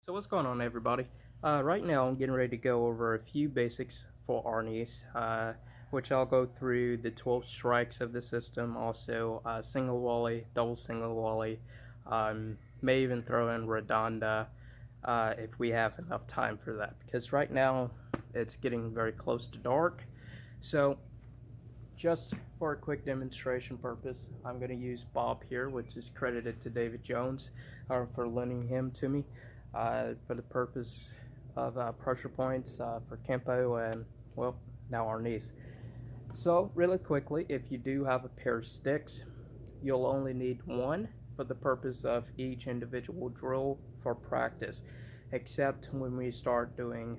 So what's going on, everybody? Right now I'm getting ready to go over a few basics for Arnis, which I'll go through the 12 strikes of the system, also single volley, double single volley, may even throw in redonda if we have enough time for that, because right now it's getting very close to dark. So just for a quick demonstration purpose, I'm going to use Bob here, which is credited to David Jones for lending him to me for the purpose of pressure points for Kempo and, well, now Arnis. So really quickly, if you do have a pair of sticks, you'll only need one for the purpose of each individual drill for practice, except when we start doing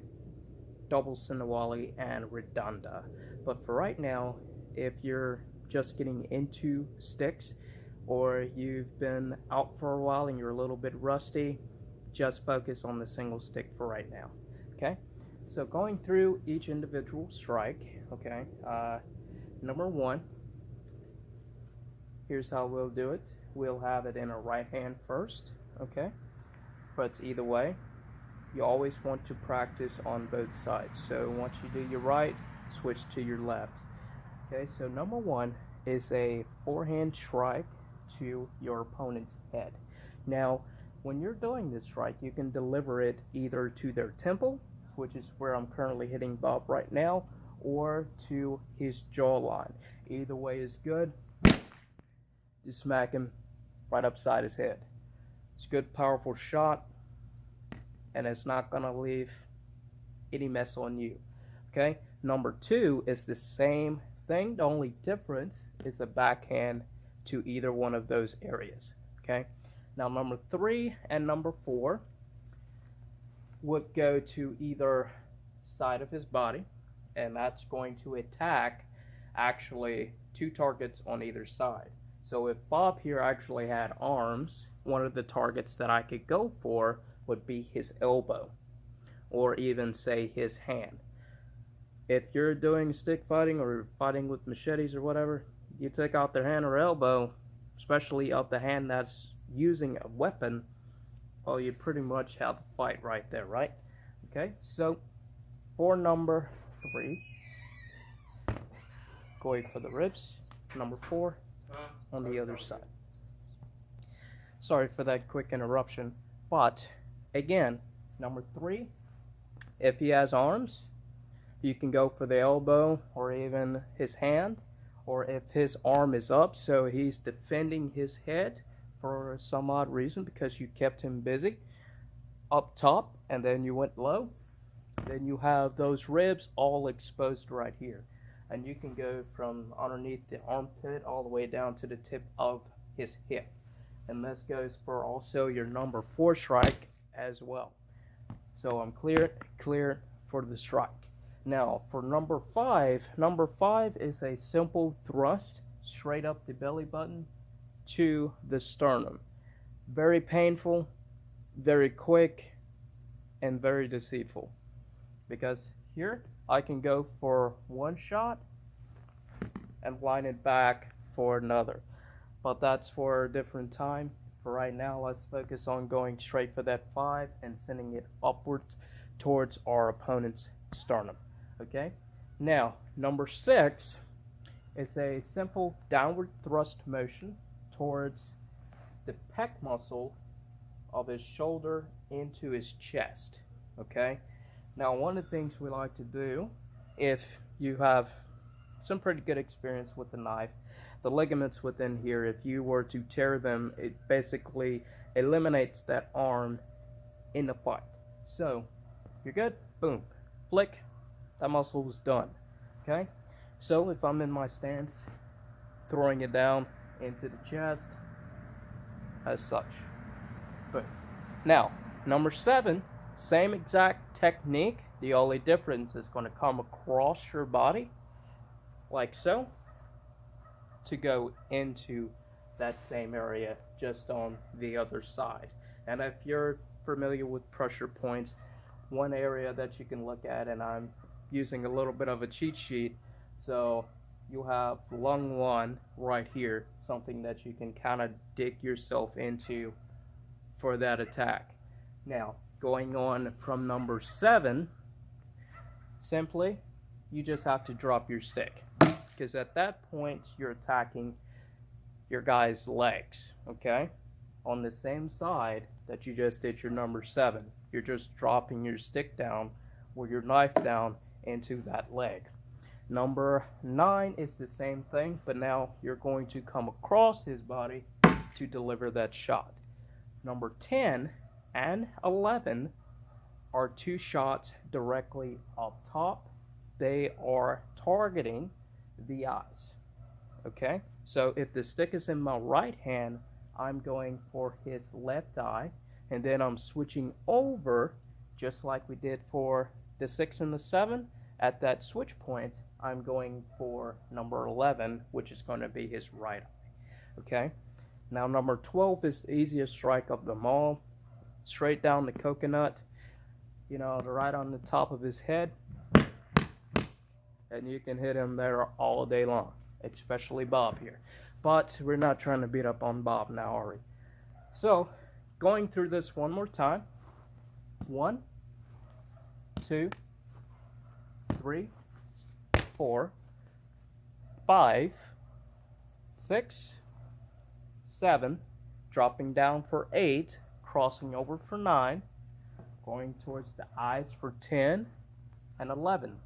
double Sinawali and redonda. But for right now, if you're just getting into sticks or you've been out for a while and you're a little bit rusty, just focus on the single stick for right now. Okay, so going through each individual strike. Okay, number one, here's how we'll do it. We'll have it in a right hand first. Okay, but either way, you always want to practice on both sides. So once you do your right, switch to your left. Okay, so number one is a forehand strike to your opponent's head. Now, when you're doing this strike, you can deliver it either to their temple, which is where I'm currently hitting Bob right now, or to his jawline. Either way is good. Just smack him right upside his head. It's a good, powerful shot, and it's not gonna leave any mess on you. Okay, number two is the same thing. The only difference is a backhand to either one of those areas. Okay, now number three and number four would go to either side of his body, and that's going to attack actually two targets on either side. So if Bob here actually had arms, one of the targets that I could go for would be his elbow, or even say his hand. If you're doing stick fighting or fighting with machetes or whatever, you take out their hand or elbow, especially of the hand that's using a weapon, well, you pretty much have a fight right there, right? Okay, so for number three, going for the ribs. Number four on the other side. Sorry for that quick interruption, but again, number three, if he has arms, you can go for the elbow or even his hand, or if his arm is up, so he's defending his head for some odd reason because you kept him busy up top and then you went low, then you have those ribs all exposed right here. And you can go from underneath the armpit all the way down to the tip of his hip. And this goes for also your number four strike as well. So I'm clear for the strike. Now for number five is a simple thrust straight up the belly button to the sternum. Very painful, very quick, and very deceitful. Because here I can go for one shot and line it back for another. But that's for a different time. For right now, let's focus on going straight for that five and sending it upwards towards our opponent's sternum. Okay, now number six is a simple downward thrust motion towards the pec muscle of his shoulder into his chest. Okay, now one of the things we like to do, if you have some pretty good experience with the knife, the ligaments within here, if you were to tear them, it basically eliminates that arm in the fight. So you're good, boom, flick, that muscle is done. Okay, so if I'm in my stance, throwing it down into the chest as such. But now number seven, same exact technique. The only difference is going to come across your body like so to go into that same area just on the other side. And if you're familiar with pressure points, one area that you can look at, and I'm using a little bit of a cheat sheet, so you have lung one right here, something that you can kind of dig yourself into for that attack. Now going on from number 7, simply, you just have to drop your stick. Because at that point, you're attacking your guy's legs, okay? On the same side that you just did your number 7. You're just dropping your stick down or your knife down into that leg. Number 9 is the same thing, but now you're going to come across his body to deliver that shot. Number 10 and 11 are 2 shots directly up top. They are targeting the eyes. Okay, so if the stick is in my right hand, I'm going for his left eye, and then I'm switching over just like we did for the 6 and the 7. At that switch point, I'm going for number 11, which is going to be his right eye. Okay, now number 12 is the easiest strike of them all. Straight down the coconut, you know, right on the top of his head, and you can hit him there all day long, especially Bob here. But we're not trying to beat up on Bob now, are we? So, going through this one more time. 1, 2, 3, 4, 5, 6, 7, dropping down for 8, crossing over for 9, going towards the eyes for 10 and 11.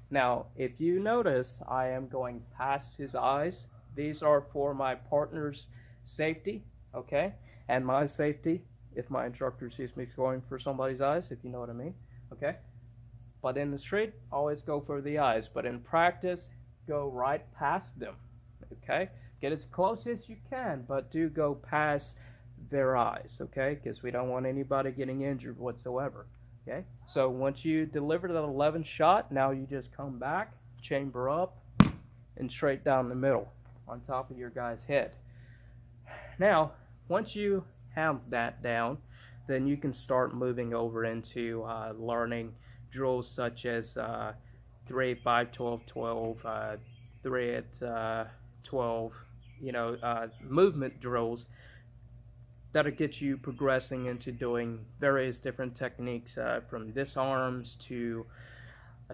Now, if you notice, I am going past his eyes. These are for my partner's safety, okay? And my safety, if my instructor sees me going for somebody's eyes, if you know what I mean, okay? But in the street, always go for the eyes. But in practice, go right past them, okay? Get as close as you can, but do go past their eyes, okay? Because we don't want anybody getting injured whatsoever, okay? So once you deliver that 11th shot, now you just come back, chamber up, and straight down the middle on top of your guy's head. Now, once you have that down, then you can start moving over into learning drills such as 3, 5, 12, 12, 3 at 12, you know, movement drills that'll get you progressing into doing various different techniques from disarms to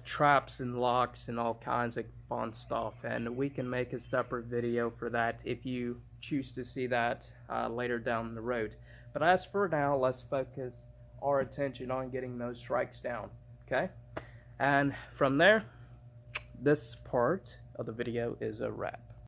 traps and locks and all kinds of fun stuff. And we can make a separate video for that if you choose to see that later down the road. But as for now, let's focus our attention on getting those strikes down, okay? And from there, this part of the video is a wrap.